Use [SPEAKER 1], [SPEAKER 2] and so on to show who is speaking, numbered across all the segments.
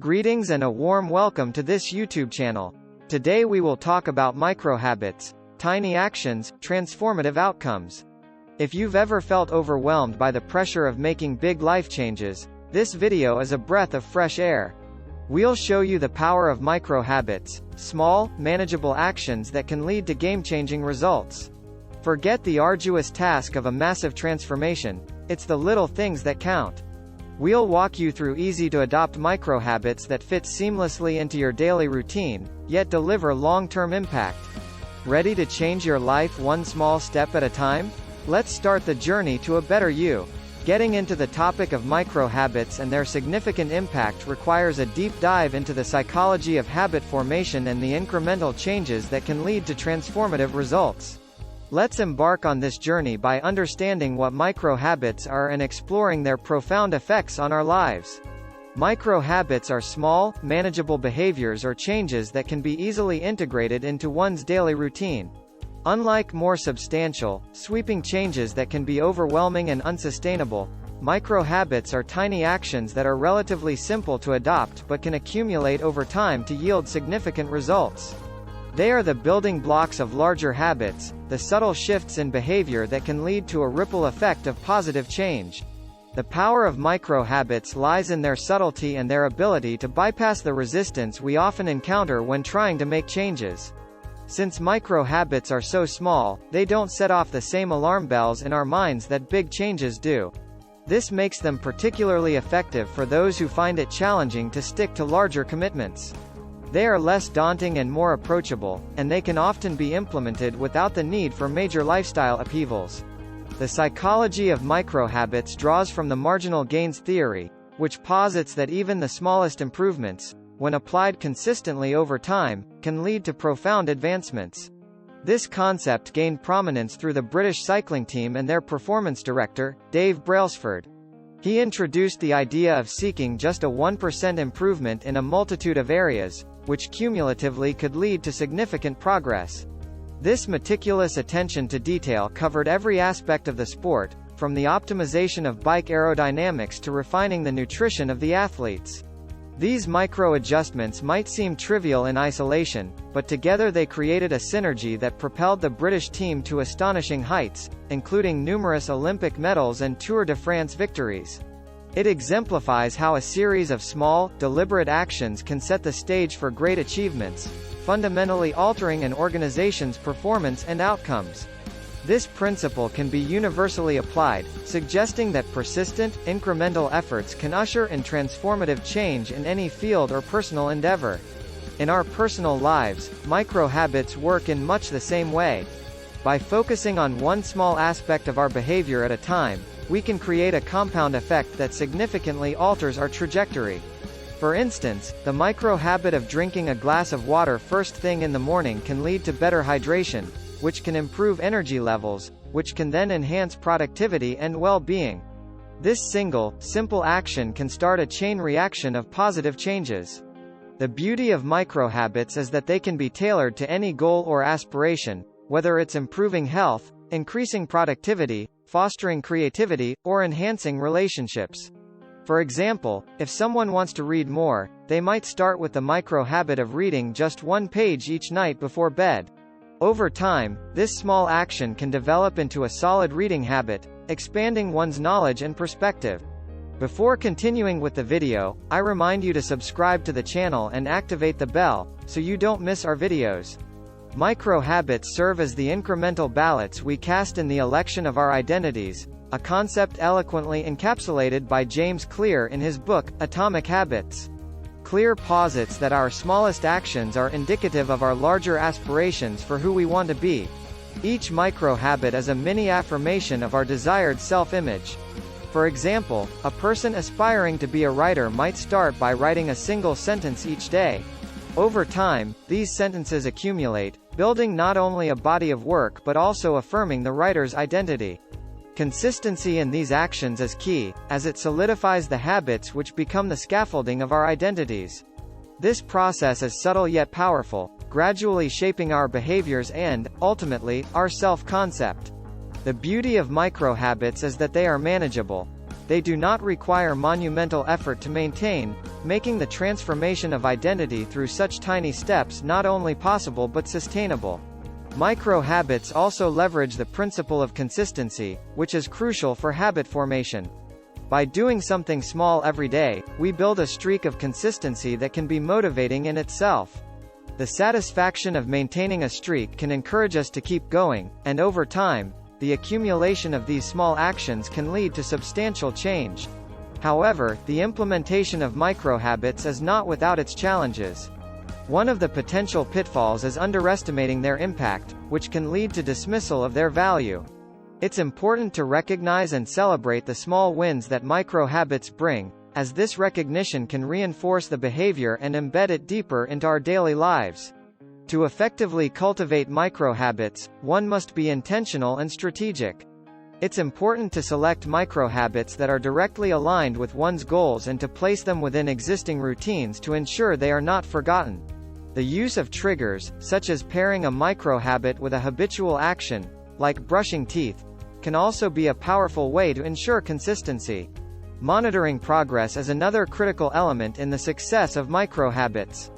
[SPEAKER 1] Greetings and a warm welcome to this YouTube channel. Today we will talk about microhabits, tiny actions, transformative outcomes. If you've ever felt overwhelmed by the pressure of making big life changes, this video is a breath of fresh air. We'll show you the power of microhabits, small, manageable actions that can lead to game-changing results. Forget the arduous task of a massive transformation, it's the little things that count. We'll walk you through easy-to-adopt microhabits that fit seamlessly into your daily routine, yet deliver long-term impact. Ready to change your life one small step at a time? Let's start the journey to a better you. Getting into the topic of microhabits and their significant impact requires a deep dive into the psychology of habit formation and the incremental changes that can lead to transformative results. Let's embark on this journey by understanding what microhabits are and exploring their profound effects on our lives. Microhabits are small, manageable behaviors or changes that can be easily integrated into one's daily routine. Unlike more substantial, sweeping changes that can be overwhelming and unsustainable, microhabits are tiny actions that are relatively simple to adopt but can accumulate over time to yield significant results. They are the building blocks of larger habits, the subtle shifts in behavior that can lead to a ripple effect of positive change. The power of microhabits lies in their subtlety and their ability to bypass the resistance we often encounter when trying to make changes. Since microhabits are so small, they don't set off the same alarm bells in our minds that big changes do. This makes them particularly effective for those who find it challenging to stick to larger commitments. They are less daunting and more approachable, and they can often be implemented without the need for major lifestyle upheavals. The psychology of microhabits draws from the marginal gains theory, which posits that even the smallest improvements, when applied consistently over time, can lead to profound advancements. This concept gained prominence through the British cycling team and their performance director, Dave Brailsford. He introduced the idea of seeking just a 1% improvement in a multitude of areas, which cumulatively could lead to significant progress. This meticulous attention to detail covered every aspect of the sport, from the optimization of bike aerodynamics to refining the nutrition of the athletes. These micro-adjustments might seem trivial in isolation, but together they created a synergy that propelled the British team to astonishing heights, including numerous Olympic medals and Tour de France victories. It exemplifies how a series of small, deliberate actions can set the stage for great achievements, fundamentally altering an organization's performance and outcomes. This principle can be universally applied, suggesting that persistent, incremental efforts can usher in transformative change in any field or personal endeavor. In our personal lives, microhabits work in much the same way. By focusing on one small aspect of our behavior at a time, we can create a compound effect that significantly alters our trajectory. For instance, the microhabit of drinking a glass of water first thing in the morning can lead to better hydration, which can improve energy levels, which can then enhance productivity and well-being. This single, simple action can start a chain reaction of positive changes. The beauty of microhabits is that they can be tailored to any goal or aspiration, whether it's improving health, increasing productivity, fostering creativity, or enhancing relationships. For example, if someone wants to read more, they might start with the microhabit of reading just one page each night before bed. Over time, this small action can develop into a solid reading habit, expanding one's knowledge and perspective. Before continuing with the video, I remind you to subscribe to the channel and activate the bell, so you don't miss our videos. Microhabits serve as the incremental ballots we cast in the election of our identities, a concept eloquently encapsulated by James Clear in his book, Atomic Habits. Clear posits that our smallest actions are indicative of our larger aspirations for who we want to be. Each microhabit is a mini affirmation of our desired self-image. For example, a person aspiring to be a writer might start by writing a single sentence each day. Over time, these sentences accumulate, building not only a body of work but also affirming the writer's identity. Consistency in these actions is key, as it solidifies the habits which become the scaffolding of our identities. This process is subtle yet powerful, gradually shaping our behaviors and, ultimately, our self-concept. The beauty of microhabits is that they are manageable. they do not require monumental effort to maintain, making the transformation of identity through such tiny steps not only possible but sustainable. Micro-habits also leverage the principle of consistency, which is crucial for habit formation. By doing something small every day, we build a streak of consistency that can be motivating in itself. The satisfaction of maintaining a streak can encourage us to keep going, and over time, the accumulation of these small actions can lead to substantial change. However, the implementation of microhabits is not without its challenges. One of the potential pitfalls is underestimating their impact, which can lead to dismissal of their value. It's important to recognize and celebrate the small wins that microhabits bring, as this recognition can reinforce the behavior and embed it deeper into our daily lives. To effectively cultivate microhabits, one must be intentional and strategic. It's important to select microhabits that are directly aligned with one's goals and to place them within existing routines to ensure they are not forgotten. The use of triggers, such as pairing a microhabit with a habitual action, like brushing teeth, can also be a powerful way to ensure consistency. Monitoring progress is another critical element in the success of microhabits.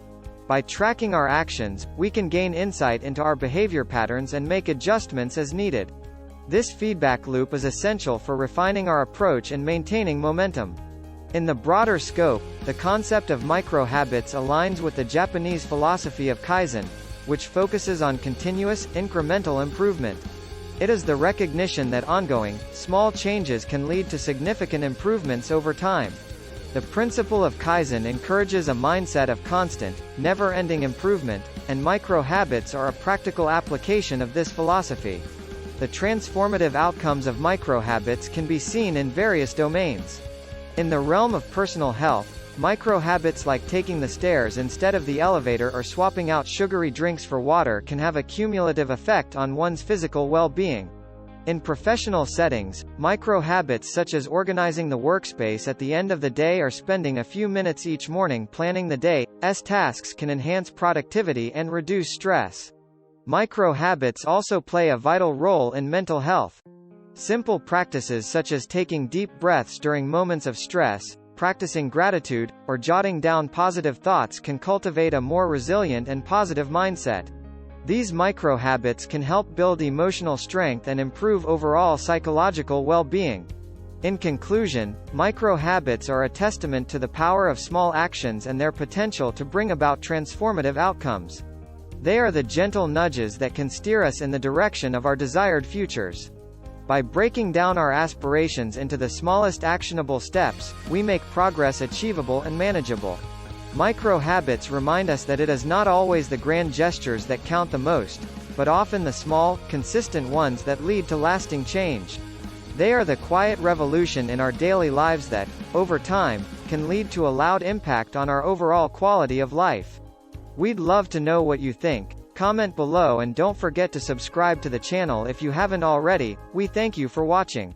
[SPEAKER 1] By tracking our actions, we can gain insight into our behavior patterns and make adjustments as needed. This feedback loop is essential for refining our approach and maintaining momentum. In the broader scope, the concept of microhabits aligns with the Japanese philosophy of Kaizen, which focuses on continuous, incremental improvement. It is the recognition that ongoing, small changes can lead to significant improvements over time. The principle of Kaizen encourages a mindset of constant, never-ending improvement, and microhabits are a practical application of this philosophy. The transformative outcomes of microhabits can be seen in various domains. In the realm of personal health, microhabits like taking the stairs instead of the elevator or swapping out sugary drinks for water can have a cumulative effect on one's physical well-being. In professional settings, microhabits such as organizing the workspace at the end of the day or spending a few minutes each morning planning the day's tasks can enhance productivity and reduce stress. Microhabits also play a vital role in mental health. Simple practices such as taking deep breaths during moments of stress, practicing gratitude, or jotting down positive thoughts can cultivate a more resilient and positive mindset. These microhabits can help build emotional strength and improve overall psychological well-being. In conclusion, microhabits are a testament to the power of small actions and their potential to bring about transformative outcomes. They are the gentle nudges that can steer us in the direction of our desired futures. By breaking down our aspirations into the smallest actionable steps, we make progress achievable and manageable. Micro-habits remind us that it is not always the grand gestures that count the most, but often the small, consistent ones that lead to lasting change. They are the quiet revolution in our daily lives that, over time, can lead to a loud impact on our overall quality of life. We'd love to know what you think. Comment below and don't forget to subscribe to the channel if you haven't already. We thank you for watching.